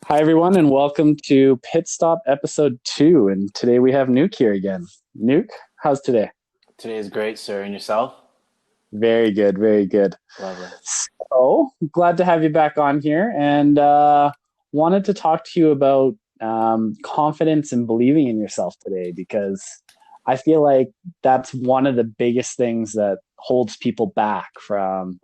Hi, everyone, and welcome to Pit Stop Episode 2. And today we have Nuke here again. Nuke, how's today? Today is great, sir. And yourself? Very good, very good. Lovely. So, glad to have you back on here and wanted to talk to you about confidence and believing in yourself today because I feel like that's one of the biggest things that holds people back from,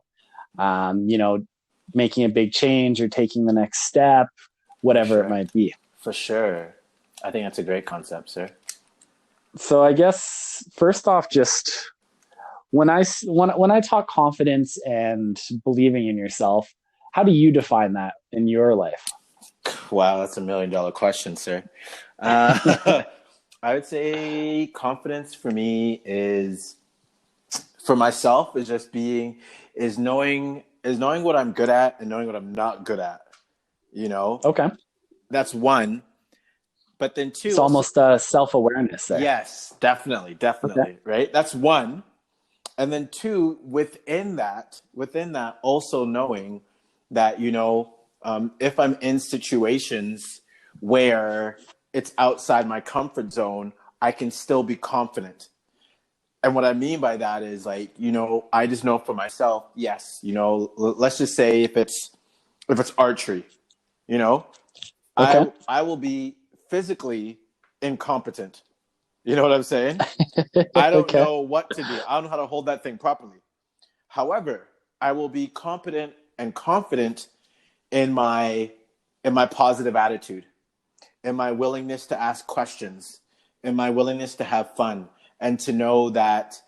um, you know, making a big change or taking the next step, For whatever it sure. might be. For sure. I think that's a great concept, sir. So I guess first off, just when I talk confidence and believing in yourself, how do you define that in your life? Wow, that's $1 million question, sir. Uh, I would say confidence for me is, for myself, is just knowing what I'm good at and knowing what I'm not good at. You know, Okay, that's one. But then it's two, also, almost self awareness there. yes, definitely, Okay, definitely, right? That's one. And then two, within that also knowing that, if I'm in situations where it's outside my comfort zone, I can still be confident. And what I mean by that is, like, I just know for myself, yes, let's just say if it's archery, you know okay, I will be physically incompetent. You know what I'm saying? I don't okay, know what to do. I don't know how to hold that thing properly. However, I will be competent and confident in my positive attitude, in my willingness to ask questions, in my willingness to have fun, and to know that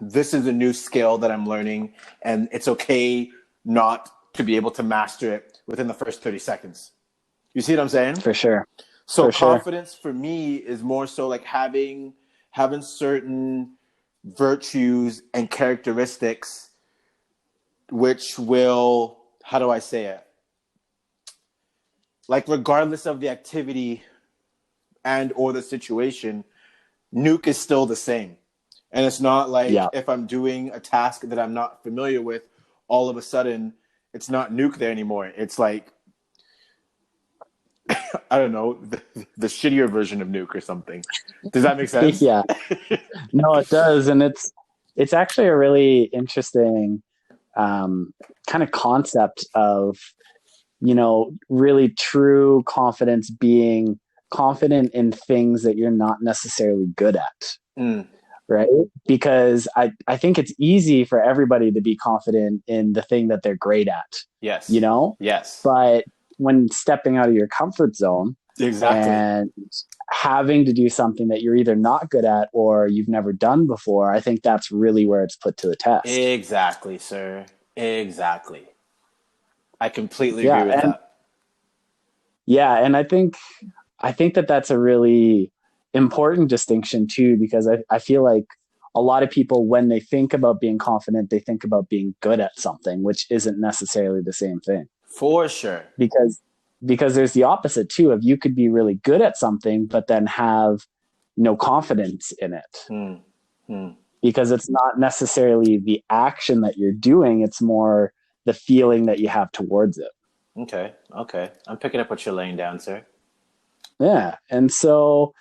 this is a new skill that I'm learning, and it's okay not to be able to master it within the first 30 seconds. You see what I'm saying? for sure, So for sure. confidence for me is more so like having certain virtues and characteristics which will, how do I say it, like, regardless of the activity and or the situation, Nuke is still the same. And it's not like Yeah, if I'm doing a task that I'm not familiar with, all of a sudden it's not Nuke there anymore. It's like, I don't know, the shittier version of Nuke or something. Does that make sense? yeah. No, it does, and it's actually a really interesting um, kind of concept of really true confidence being confident in things that you're not necessarily good at, Mm, right? Because I think it's easy for everybody to be confident in the thing that they're great at, you yes. know? Yes. But when stepping out of your comfort zone Exactly. and having to do something that you're either not good at or you've never done before, I think that's really where it's put to the test. Exactly, sir. Exactly. I completely agree Yeah, with and that. yeah, and I think that that's a really important distinction too, because I feel like a lot of people, when they think about being confident, they think about being good at something, which isn't necessarily the same thing. For sure. Because there's the opposite too of you could be really good at something, but then have no confidence in it. Hmm. Hmm. Because it's not necessarily the action that you're doing, it's more the feeling that you have towards it. Okay. Okay. I'm picking up what you're laying down, sir. Yeah. And so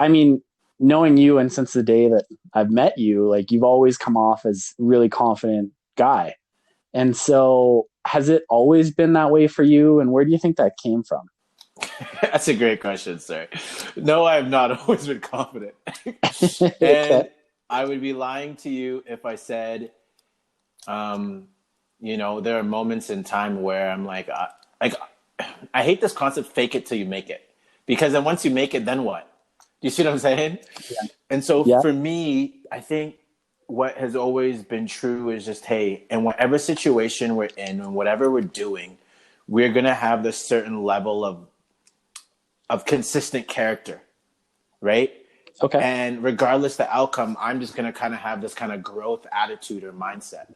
I mean, knowing you and since the day that I've met you, like you've always come off as a really confident guy. And so has it always been that way for you? And where do you think that came from? That's a great question, sir. No, I have not always been confident. Okay. And I would be lying to you if I said, um, there are moments in time where I'm like, I hate this concept, fake it till you make it. Because then once you make it, then what? Do you see what I'm saying? Yeah. And so Yeah. for me, I think what has always been true is just, hey, in whatever situation we're in and whatever we're doing, we're going to have this certain level of consistent character, right? Okay. And regardless the outcome, I'm just going to kind of have this kind of growth attitude or mindset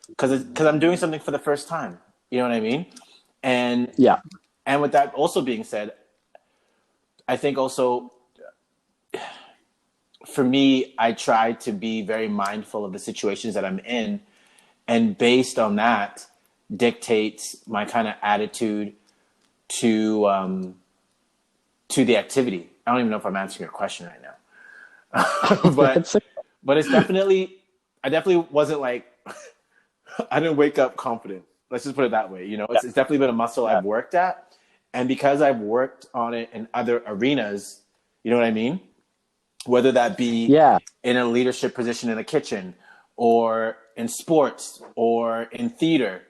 because I'm doing something for the first time. You know what I mean? And Yeah. and with that also being said, I think also for me, I try to be very mindful of the situations that I'm in, and based on that, dictates my kind of attitude to the activity. I don't even know if I'm answering your question right now, but It's like, it's definitely, I definitely wasn't like, I didn't wake up confident. Let's just put it that way. You know, yeah, it's definitely been a muscle yeah, I've worked at, and because I've worked on it in other arenas, you know what I mean? Whether that be yeah, in a leadership position in a kitchen, or in sports, or in theater,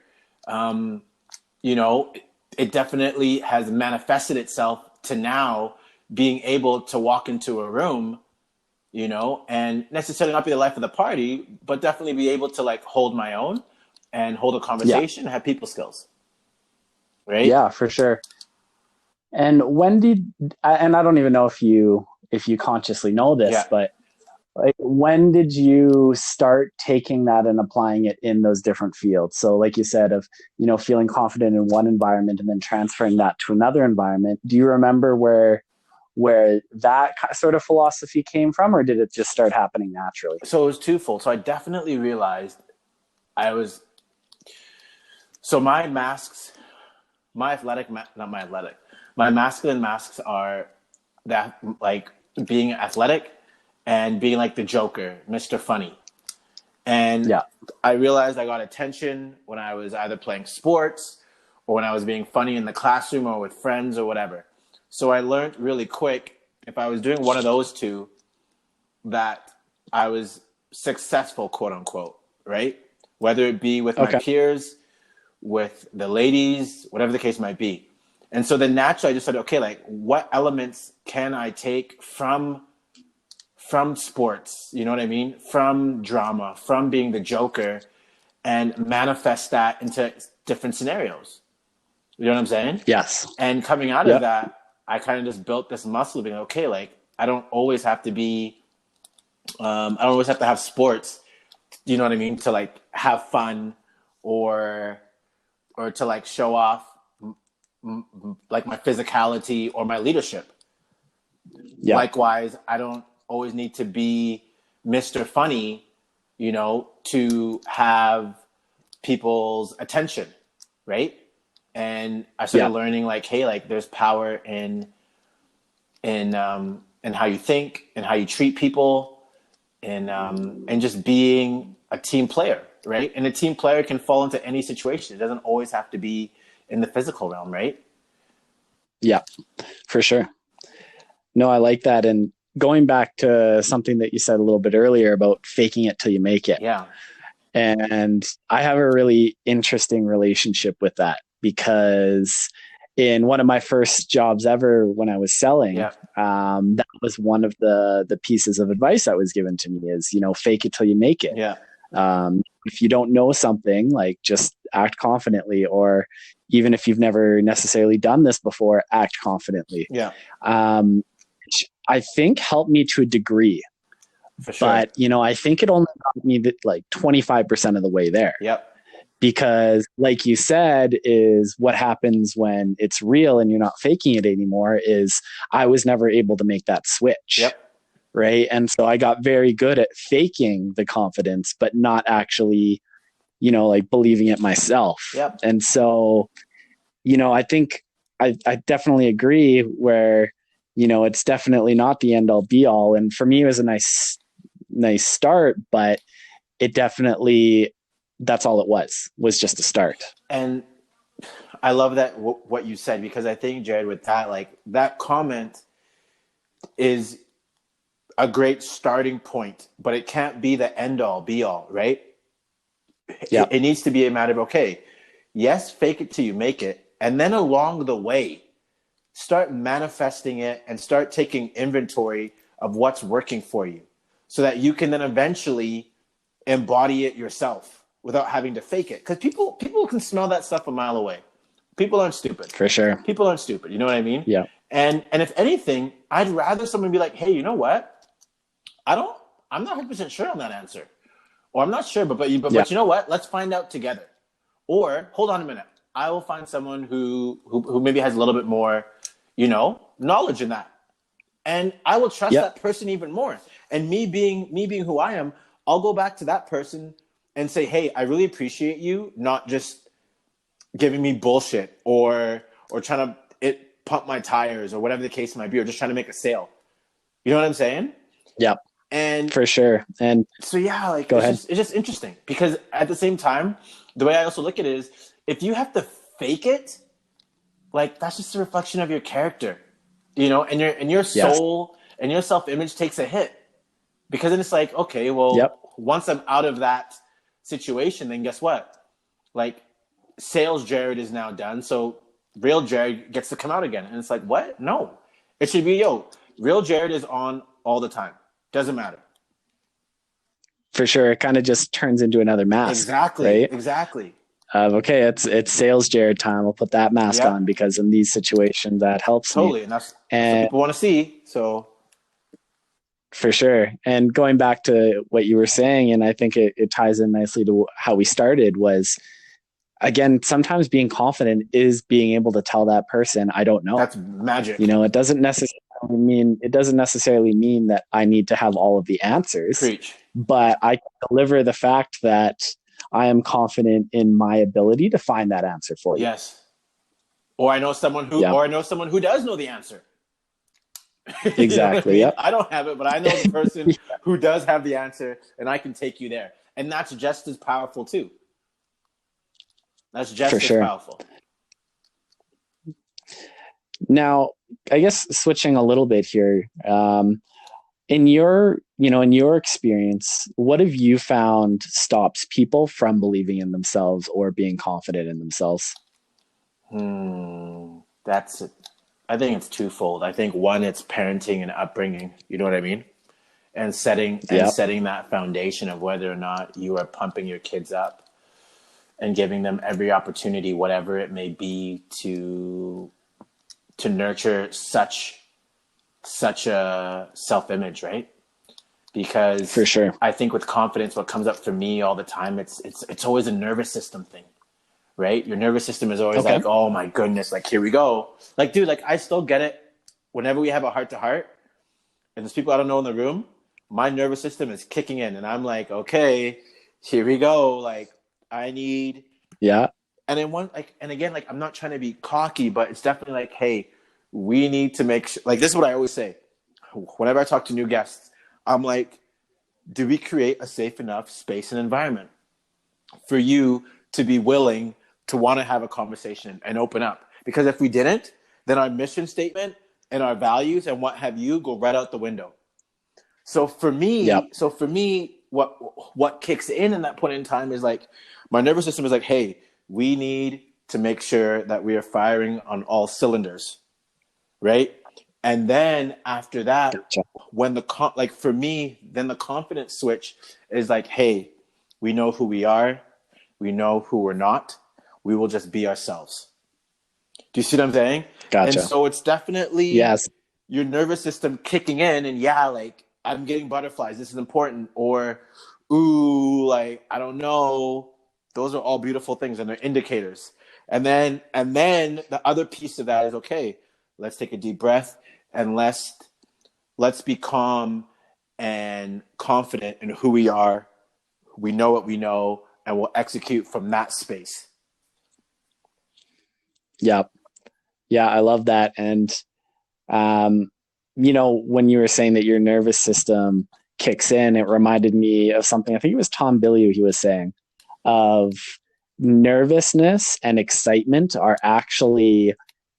you know, it definitely has manifested itself to now being able to walk into a room, you know, and necessarily not be the life of the party, but definitely be able to like hold my own and hold a yeah, conversation, have people skills, right? yeah, for sure. And when did, and I don't even know if you consciously know this, Yeah. but like when did you start taking that and applying it in those different fields? So like you said, of, you know, feeling confident in one environment and then transferring that to another environment. Do you remember where that sort of philosophy came from, or did it just start happening naturally? So it was twofold. So I definitely realized I was, so my masks, my athletic, not my athletic, my masculine masks are that like being athletic and being like the Joker, Mr. Funny. And Yeah. I realized I got attention when I was either playing sports or when I was being funny in the classroom or with friends or whatever. So I learned really quick, if I was doing one of those two, that I was successful, quote unquote, right? Whether it be with my Okay. peers, with the ladies, whatever the case might be. And so then naturally I just said, okay, like what elements can I take from sports, you know what I mean? From drama, from being the Joker, and manifest that into different scenarios. You know what I'm saying? Yes. And coming out of Yep. that, I kind of just built this muscle of being okay, like I don't always have to be, I don't always have to have sports, you know what I mean? To like have fun or, to like show off like my physicality or my leadership. Yeah. Likewise, I don't always need to be Mr. Funny, you know, to have people's attention, right? And I started Yeah. learning like, hey, like there's power in how you think and how you treat people, and just being a team player, right? And a team player can fall into any situation. It doesn't always have to be in the physical realm, right? Yeah. For sure. No, I like that. And going back to something that you said a little bit earlier about faking it till you make it. Yeah. And I have a really interesting relationship with that because in one of my first jobs ever when I was selling, Yeah. that was one of the pieces of advice that was given to me is, you know, fake it till you make it. Yeah. If you don't know something, like just act confidently, or even if you've never necessarily done this before, act confidently. Yeah. Which I think helped me to a degree, For sure. but you know, I think it only got me like 25% of the way there. Yep. Because like you said, is what happens when it's real and you're not faking it anymore is I was never able to make that switch. Yep. Right. And so I got very good at faking the confidence, but not actually, you know, like believing it myself. Yep. And so, you know, I think I definitely agree where, you know, it's definitely not the end all be all. And for me, it was a nice start, but it definitely, that's all it was just a start. And I love that what you said, because I think, Jared, with that, like that comment is a great starting point, but it can't be the end all be all, right? Yeah. It needs to be a matter of, okay, yes, fake it till you make it. And then along the way, start manifesting it and start taking inventory of what's working for you so that you can then eventually embody it yourself without having to fake it. Because people can smell that stuff a mile away. People aren't stupid. For sure. People aren't stupid. You know what I mean? Yeah. And if anything, I'd rather someone be like, hey, you know what? I'm not 100% sure on that answer. Or I'm not sure, but Yeah. you know what? Let's find out together. Or hold on a minute. I will find someone who maybe has a little bit more, you know, knowledge in that. And I will trust Yeah. that person even more. And me being who I am, I'll go back to that person and say, hey, I really appreciate you not just giving me bullshit or trying to pump my tires or whatever the case might be, or just trying to make a sale. You know what I'm saying? Yep, And for sure. And so yeah, like go ahead. it's just interesting because at the same time, the way I also look at it is if you have to fake it, like that's just a reflection of your character, you know, and your Yes. soul and your self image takes a hit because then it's like, okay, Yep. well, once I'm out of that situation, then guess what? Like sales Jared is now done, so real Jared gets to come out again, and it's like, what? No, it should be real Jared is on all the time. Doesn't matter. For sure. It kind of just turns into another mask, Exactly. right? Exactly. Okay, it's sales Jared time. I'll put that mask on Yep. because in these situations that helps me. Totally, and that's what And people want to see. So for sure. And going back to what you were saying, and I think it ties in nicely to how we started was, again, sometimes being confident is being able to tell that person, I don't know. that's magic. You know, it doesn't necessarily mean that I need to have all of the answers, Preach. but I can deliver the fact that I am confident in my ability to find that answer for you. Yes. Or I know someone who, Yep. or I know someone who does know the answer. You know what I Exactly. mean? Yep. I don't have it, but I know the person who does have the answer, and I can take you there. And that's just as powerful too. That's just For as sure. powerful. Now, I guess switching a little bit here, in your experience, what have you found stops people from believing in themselves or being confident in themselves? That's it. I think it's twofold. I think one, it's parenting and upbringing. You know what I mean? And Yep. setting that foundation of whether or not you are pumping your kids up and giving them every opportunity, whatever it may be, to nurture such a self-image, right? Because For sure. I think with confidence, what comes up for me all the time, it's always a nervous system thing, right? Your nervous system is always Okay. like, oh my goodness, like here we go. Like, dude, like I still get it. Whenever we have a heart to heart, and there's people I don't know in the room, my nervous system is kicking in, and I'm like, okay, here we go. Like, I need, Yeah. and then and again, like I'm not trying to be cocky, but it's definitely like, hey, we need to make sure. Like, this is what I always say whenever I talk to new guests. I'm like, do we create a safe enough space and environment for you to be willing to want to have a conversation and open up? Because if we didn't, then our mission statement and our values and what have you go right out the window. So for Yep. me, what kicks in that point in time is like my nervous system is like, hey, we need to make sure that we are firing on all cylinders, right? And then after that, Gotcha. when like for me, then the confidence switch is like, hey, we know who we are, we know who we're not, we will just be ourselves. Do you see what I'm saying? And Gotcha. so it's definitely Yes. your nervous system kicking in, and yeah, like I'm getting butterflies, this is important, or ooh, like I don't know. Those are all beautiful things and they're indicators. And then the other piece of that is, okay, let's take a deep breath and let's be calm and confident in who we are. We know what we know, and we'll execute from that space. Yep. Yeah, I love that. And when you were saying that your nervous system kicks in, it reminded me of something. I think it was Tom Bilyeu. He was saying of nervousness and excitement are actually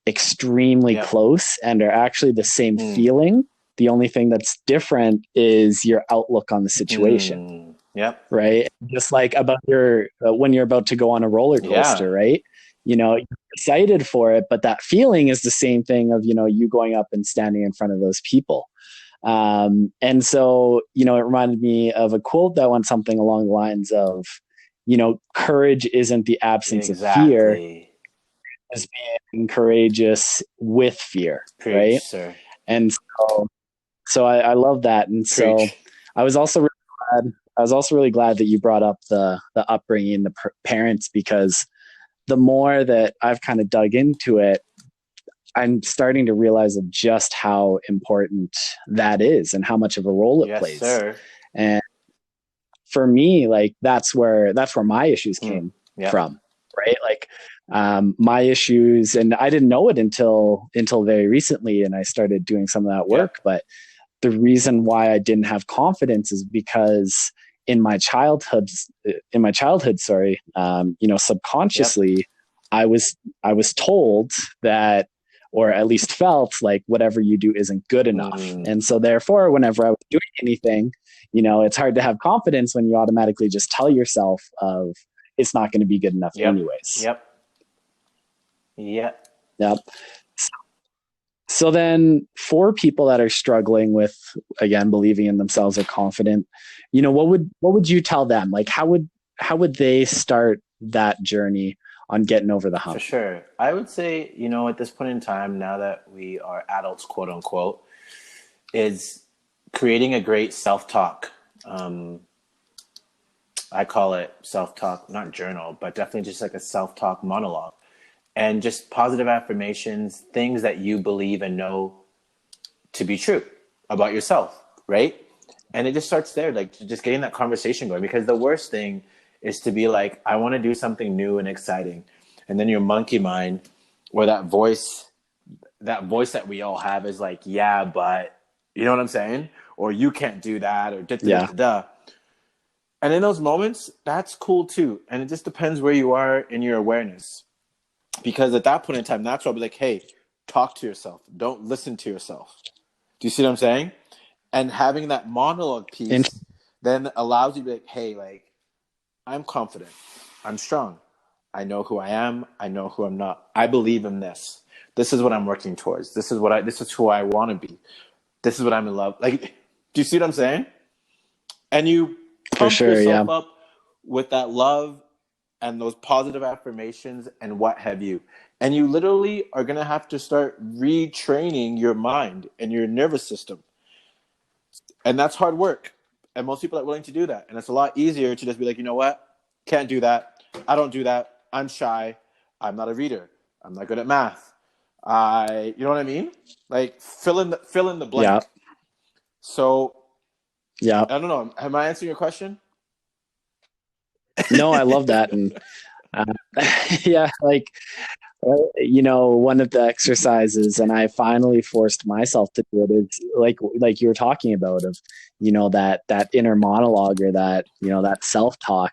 extremely Yep. close and are actually the same feeling. The only thing that's different is your outlook on the situation. Yep. Right. Just like about when you're about to go on a roller coaster, Yeah. right? You're excited for it, but that feeling is the same thing of, you going up and standing in front of those people. And so, it reminded me of a quote that went something along the lines of, courage isn't the absence of fear, Exactly. it's being courageous with fear. Preach, right. sir. And so I love that. And so Preach. I was also really glad that you brought up the upbringing, the parents, because the more that I've kind of dug into it, I'm starting to realize of just how important that is and how much of a role it plays. Sir. And for me, like that's where my issues came from, right? Like My issues, and I didn't know it until very recently, and I started doing some of that Yep. work. But the reason why I didn't have confidence is because in my childhood, sorry, Yep. subconsciously, I was I was told that, or at least felt like whatever you do isn't good enough, Mm, and so therefore, whenever I was doing anything, it's hard to have confidence when you automatically just tell yourself of it's not going to be good enough yep. anyways. Yep. Yep. Yep. So then for people that are struggling with, again, believing in themselves or confident, what would you tell them? Like how would they start that journey on getting over the For hump? sure. I would say, at this point in time, now that we are adults, quote unquote, is creating a great self talk. Um, I call it self talk, not journal, but definitely just like a self talk monologue. And just positive affirmations, things that you believe and know to be true about yourself, right? And it just starts there, like just getting that conversation going. Because the worst thing is to be like, I want to do something new and exciting. And then your monkey mind or that voice that we all have is like, yeah, but you know what I'm saying? Or you can't do that, or da da da Yeah, da da. And in those moments, that's cool too. And it just depends where you are in your awareness. Because at that point in time, that's why I'll be like, hey, talk to yourself. Don't listen to yourself. Do you see what I'm saying? And having that monologue in- piece then allows you to be like, hey, like, I'm confident. I'm strong. I know who I am. I know who I'm not. I believe in this. This is what I'm working towards. This is who I want to be. This is what I'm in love. Like, do you see what I'm saying? And you for pump sure. Yeah, yourself up with that love and those positive affirmations and what have you. And you literally are going to have to start retraining your mind and your nervous system. And that's hard work. And most people are willing to do that. And it's a lot easier to just be like, you know what? Can't do that. I don't do that. I'm shy. I'm not a reader. I'm not good at math. You know what I mean? Like fill in the yeah, blank. So yeah. I don't know. Am I answering your question? No, I love that, and uh, yeah, like one of the exercises, and I finally forced myself to do it, is like you were talking about, of that inner monologue, or that self talk.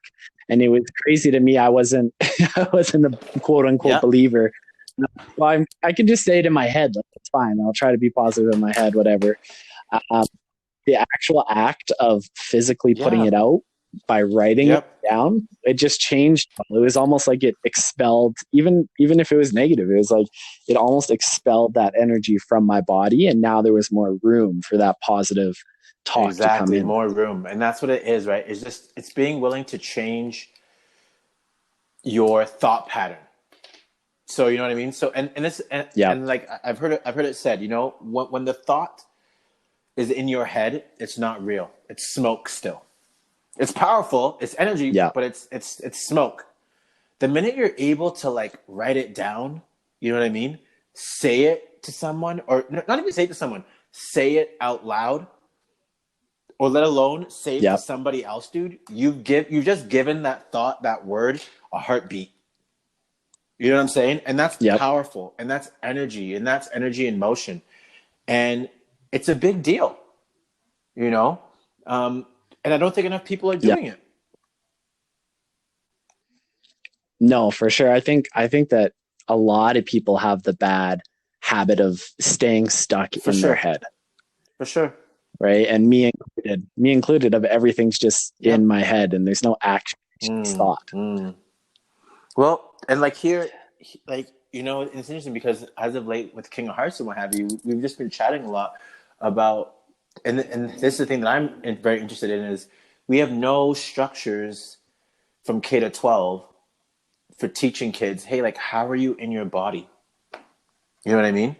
And it was crazy to me. I wasn't I wasn't a quote unquote Yep. believer. Well, I can just say it in my head, like, it's fine. I'll try to be positive in my head, whatever. Um, the actual act of physically putting Yeah. it out by writing it Yep. down, it just changed. It was almost like it expelled, even if it was negative, it was like it almost expelled that energy from my body, and now there was more room for that positive talk to come Exactly. in. More room. And that's what it is, right? It's being willing to change your thought pattern. So you know what I mean? So and it's Yeah, and like I've heard it said, when the thought is in your head, it's not real. It's smoke still. It's powerful, it's energy, yeah, but it's smoke. The minute you're able to like write it down, you know what I mean? Say it to someone, or not even say it to someone, say it out loud, or let alone say it to yeah, somebody else, dude. You've just given that thought, that word, a heartbeat. You know what I'm saying? And that's yep, powerful, and that's energy in motion, and it's a big deal, you know. Um, and I don't think enough people are yeah. doing it. No, for sure. I think that a lot of people have the bad habit of staying stuck For in their sure, head, for sure. right? And me included, of everything's just in Yep. my head, and there's no action, it's just Mm, thought. mm. Well, and like here, like it's interesting because as of late with King of Hearts and what have you, we've just been chatting a lot about, and this is the thing that very interested in is we have no structures from K to 12 for teaching kids. Hey, like how are you in your body? You know what I mean?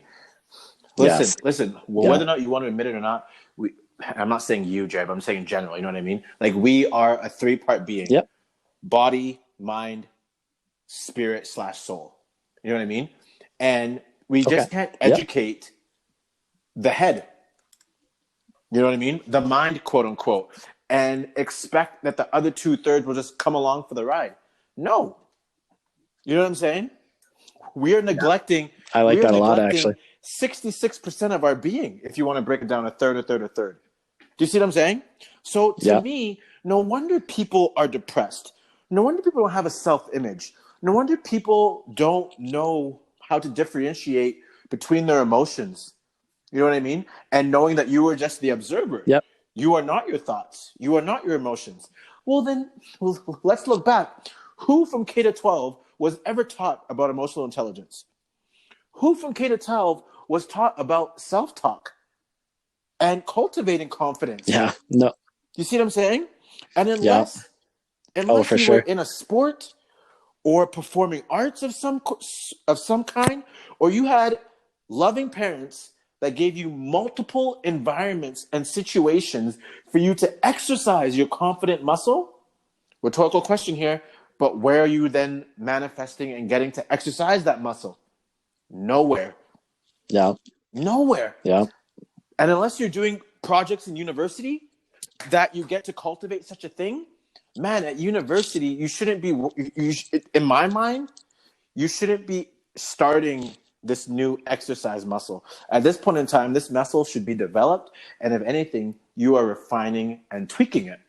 Yes. Listen. Well, Yeah. whether or not you want to admit it or not, we. I'm not saying you, Jay, but I'm saying in general. You know what I mean? Like we are a three-part being: Yep. body, mind, spirit/soul. You know what I mean? And we Okay. just can't Yep. educate the head. You know what I mean? The mind, quote unquote, and expect that the other 2/3 will just come along for the ride. No, you know what I'm saying? We are neglecting. I like We are that a lot, neglecting actually. 66% of our being. If you want to break it down a third. Do you see what I'm saying? So to Yeah. me, no wonder people are depressed. No wonder people don't have a self-image. No wonder people don't know how to differentiate between their emotions. You know what I mean? And knowing that you are just the observer. Yep. You are not your thoughts. You are not your emotions. Well, then let's look back. Who from K to 12 was ever taught about emotional intelligence? Who from K to 12 was taught about self-talk and cultivating confidence? Yeah. No. You see what I'm saying? And Yeah. Oh, unless for you were sure. in a sport or performing arts of some kind, or you had loving parents that gave you multiple environments and situations for you to exercise your confident muscle. Rhetorical question here, but where are you then manifesting and getting to exercise that muscle? Nowhere. Yeah. Nowhere. Yeah. And unless you're doing projects in university that you get to cultivate such a thing, man, at university, you shouldn't be, in my mind, you shouldn't be starting this new exercise muscle. At this point in time, this muscle should be developed. And if anything, you are refining and tweaking it,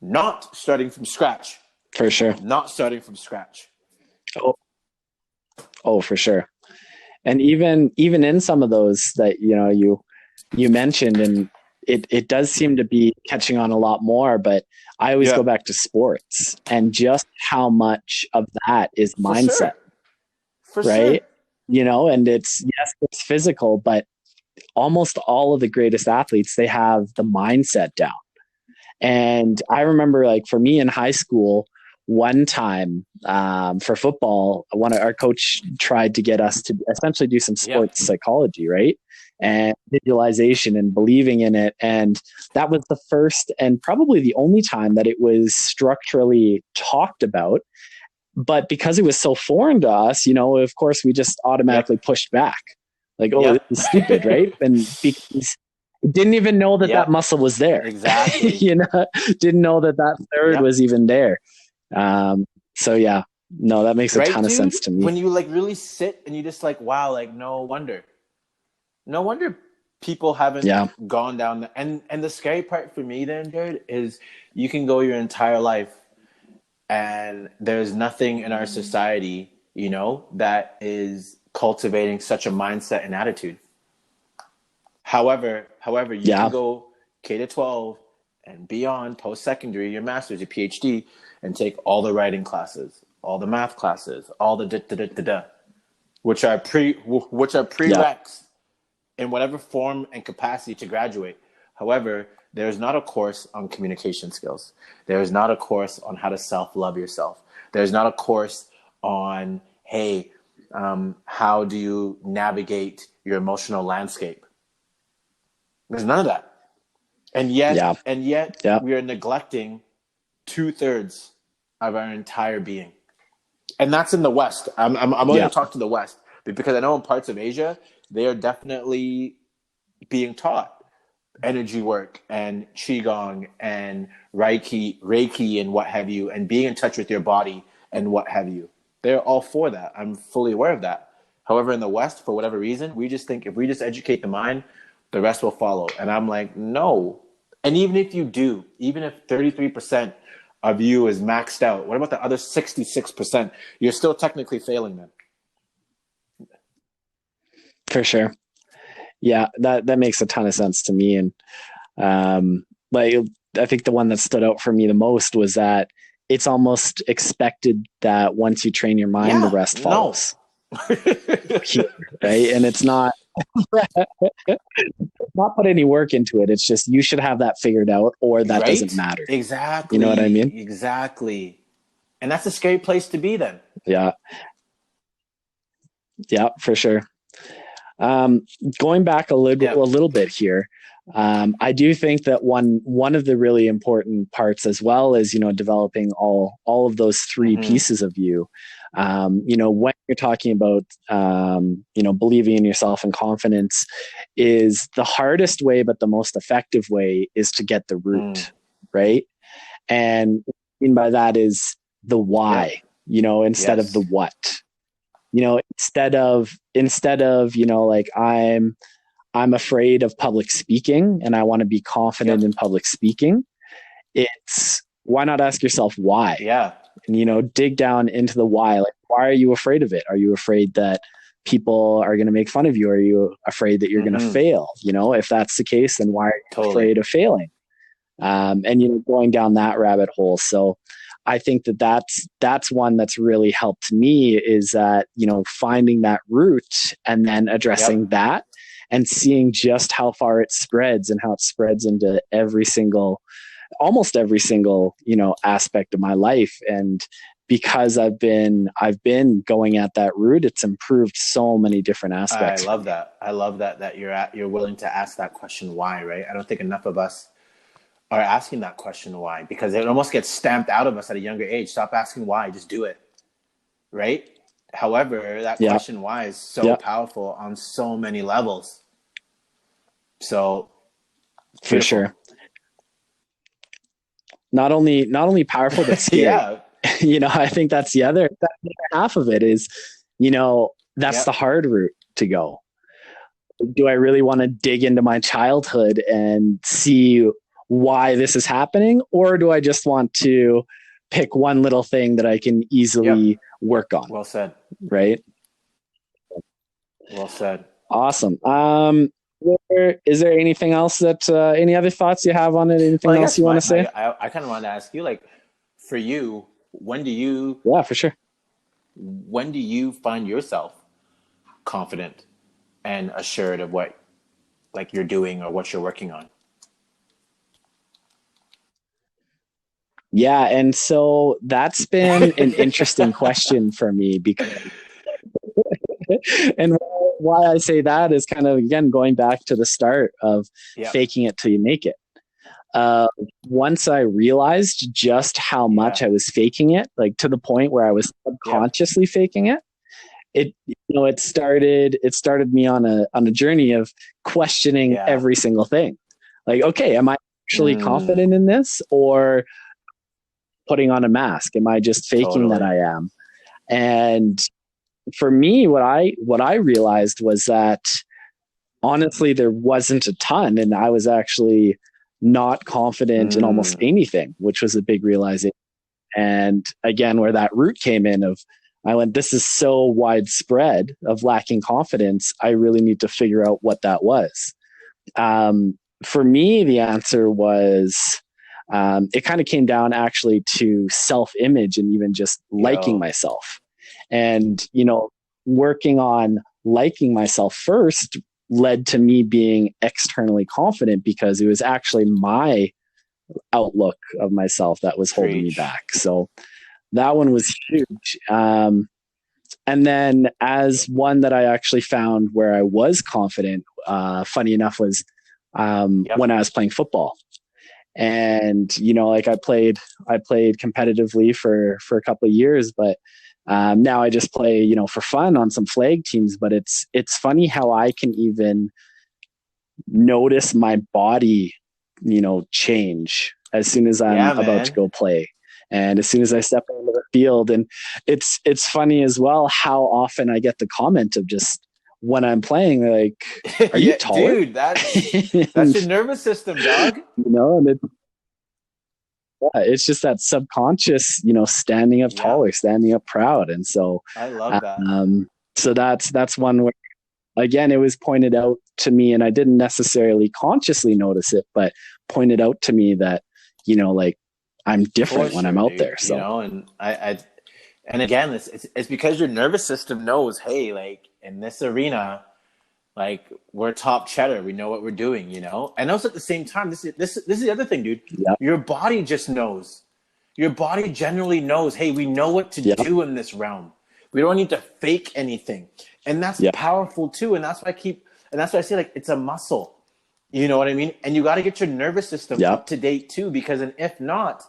not starting from scratch. For sure. Not starting from scratch. Oh, oh, for sure. And even in some of those that you mentioned, and it does seem to be catching on a lot more, but I always Yeah, go back to sports and just how much of that is for mindset, sure. For sure. right? And it's, yes, it's physical, but almost all of the greatest athletes, they have the mindset down. And I remember, like, for me in high school, one time for football, one of our coach tried to get us to essentially do some Yeah. sports psychology, right? And visualization and believing in it. And that was the first and probably the only time that it was structurally talked about. But because it was so foreign to us, of course, we just automatically Yep. pushed back. Like, oh, this Yep. is stupid, right? And because didn't even know that Yep. muscle was there. Exactly. Didn't know that third Yep. was even there. So yeah, no, that makes a Right, ton of dude? sense to me. When you like really sit and you just like, wow, like no wonder. No wonder people haven't Yeah. gone down and the scary part for me then, Jared, is you can go your entire life and there's nothing in our society, that is cultivating such a mindset and attitude. However, you can Yeah. go K to 12 and beyond, post secondary, your master's, your PhD, and take all the writing classes, all the math classes, all the which are Yeah. prereqs in whatever form and capacity to graduate. However, there is not a course on communication skills. There is not a course on how to self-love yourself. There's not a course on, hey, how do you navigate your emotional landscape? There's none of that. And Yeah. yet Yeah. we are neglecting 2/3 of our entire being. And that's in the West. I'm only Yeah. going to talk to the West because I know in parts of Asia, they are definitely being taught energy work and qigong and reiki and what have you, and being in touch with your body and what have you. They're all for that. I'm fully aware of that. However, in the West, for whatever reason, we just think if we just educate the mind, the rest will follow. And I'm like, no. And even if you do, even if 33% of you is maxed out, what about the other 66%? You're still technically failing them. For sure. Yeah, that makes a ton of sense to me. And like, I think the one that stood out for me the most was that it's almost expected that once you train your mind, the Yeah, rest no. follows. Right? And it's not not put any work into it. It's just you should have that figured out, or that doesn't Right? matter. You know what I mean? Exactly. Exactly. And that's a scary place to be then. Yeah. Yeah, for sure. Um, Going back a Yep. little bit here, I do think that one of the really important parts as well is developing all of those three Mm-hmm. pieces of you. When you're talking about believing in yourself and confidence, is the hardest way, but the most effective way is to get the root, right? And what I mean by that is the Yep. why, instead of the Yes. what. Instead of, like I'm afraid of public speaking and I want to be confident Yep. in public speaking. It's why not ask yourself why? Yeah. And dig down into the why. Like, why are you afraid of it? Are you afraid that people are going to make fun of you? Are you afraid that you're going to Mm-hmm. fail? If that's the case, then why are you Totally. afraid of failing? And going down that rabbit hole. So I think that's one that's really helped me, is that finding that root and then addressing Yep. that and seeing just how far it spreads and how it spreads into almost every single aspect of my life. And because I've been going at that route, it's improved so many different I aspects for love me. that. I love that you're willing to ask that question why, right? I don't think enough of us are asking that question why, because it almost gets stamped out of us at a younger age. Stop asking why, just do it, right? However, that Yeah, question why is so yeah, powerful on so many levels. So for beautiful. sure. Not only powerful but scary. Yeah. I think that's the other half of it is, that's the Yep. hard route to go. Do I really want to dig into my childhood and see why this is happening? Or do I just want to pick one little thing that I can Yep. easily work on? Well said. Right. Well said. Awesome. Is there anything else any other thoughts you have on it? Well, Anything I else guess you want to say? I kind of wanted to ask you, like, for you, Yeah, for sure. when do you find yourself confident and assured of what like you're doing or what you're working on? Yeah. And so that's been an interesting question for me because and why I say that is kind of, again, going back to the start of Yep. faking it till you make it. Uh, Once I realized just how much Yeah. I was faking it, like to the point where I was Yep. subconsciously faking it, it started me on a journey of questioning Yeah. every single thing. Like, okay, am I actually Mm, confident in this, or putting on a mask? Am I just faking that totally. I am? And for me, what I realized was that honestly, there wasn't a ton, and I was actually not confident in almost Mm, anything, which was a big realization. And again, where that root came in of, I went, this is so widespread of lacking confidence. I really need to figure out what that was. For me, the answer was, it kind of came down actually to self image and even just liking yo, myself. And, working on liking myself first led to me being externally confident because it was actually my outlook of myself that was holding me preach. back. So that one was huge. And then, as one that I actually found where I was confident, funny enough, was Yep. when I was playing football. And like I played competitively for a couple of years, but now I just play for fun on some flag teams. But it's funny how I can even notice my body change as soon as I'm Yeah, about to man. go play, and as soon as I step onto the field. And it's funny as well how often I get the comment of just when I'm playing, like, are you Yeah, taller? dude, that's And your nervous system, dog. and it's just that subconscious, standing up Yep. taller, standing up proud. And so I love that. um so that's one where, again, it was pointed out to me, and I didn't necessarily consciously notice it, but pointed out to me that, like, I'm For different when I'm sure, out there. dude. So And and again, it's because your nervous system knows, hey, like in this arena, like we're top cheddar. We know what we're doing. And also at the same time, this is the other thing, dude. yeah, Your body just knows. Your body generally knows, hey, we know what to yeah, do in this realm. We don't need to fake anything. And that's yeah, powerful too. And that's why I say, like, it's a muscle. You know what I mean? And you got to get your nervous system yeah, up to date too, because if not,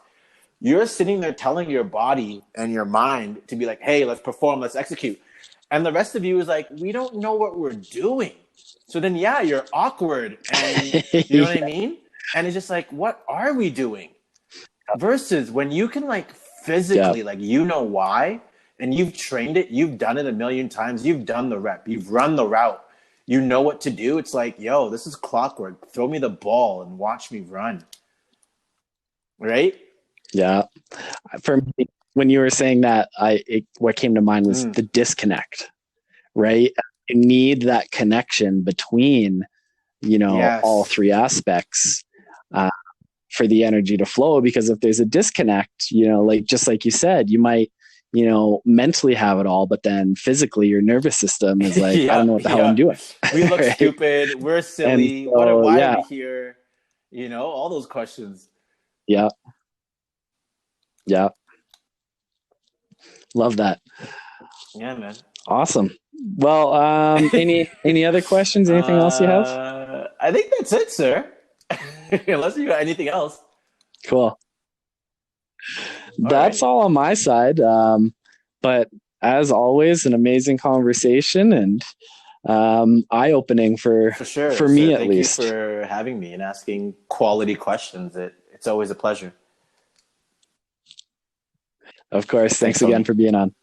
you're sitting there telling your body and your mind to be like, hey, let's perform, let's execute. And the rest of you is like, we don't know what we're doing. So then, yeah, you're awkward. And you know what I mean? And it's just like, what are we doing? Versus when you can, like, yeah, physically, like, why, and you've trained it, you've done it a million times, you've done the rep, you've run the route, you know what to do. It's like, yo, this is clockwork. Throw me the ball and watch me run. Right? Yeah. For me, when you were saying that, what came to mind was Mm. the disconnect, right? You need that connection between, all Yes. three aspects, uh, for the energy to flow. Because if there's a disconnect, like just like you said, you might, mentally have it all, but then physically your nervous system is like, I don't Yeah, know what the hell I'm yeah. doing. We look Right. stupid. We're And silly. so, Why are yeah, we here? All those questions. yeah, yeah. Love that. Yeah, man. Awesome. Well, any other questions? Anything else you have? I think that's it, sir. Unless you got anything else. Cool. All That's right. all on my side. But as always, an amazing conversation and eye opening for For sure, for sir. me at Thank you least. for having me and asking quality questions. It's always a pleasure. Of course. Thanks, Thanks again homie. for being on.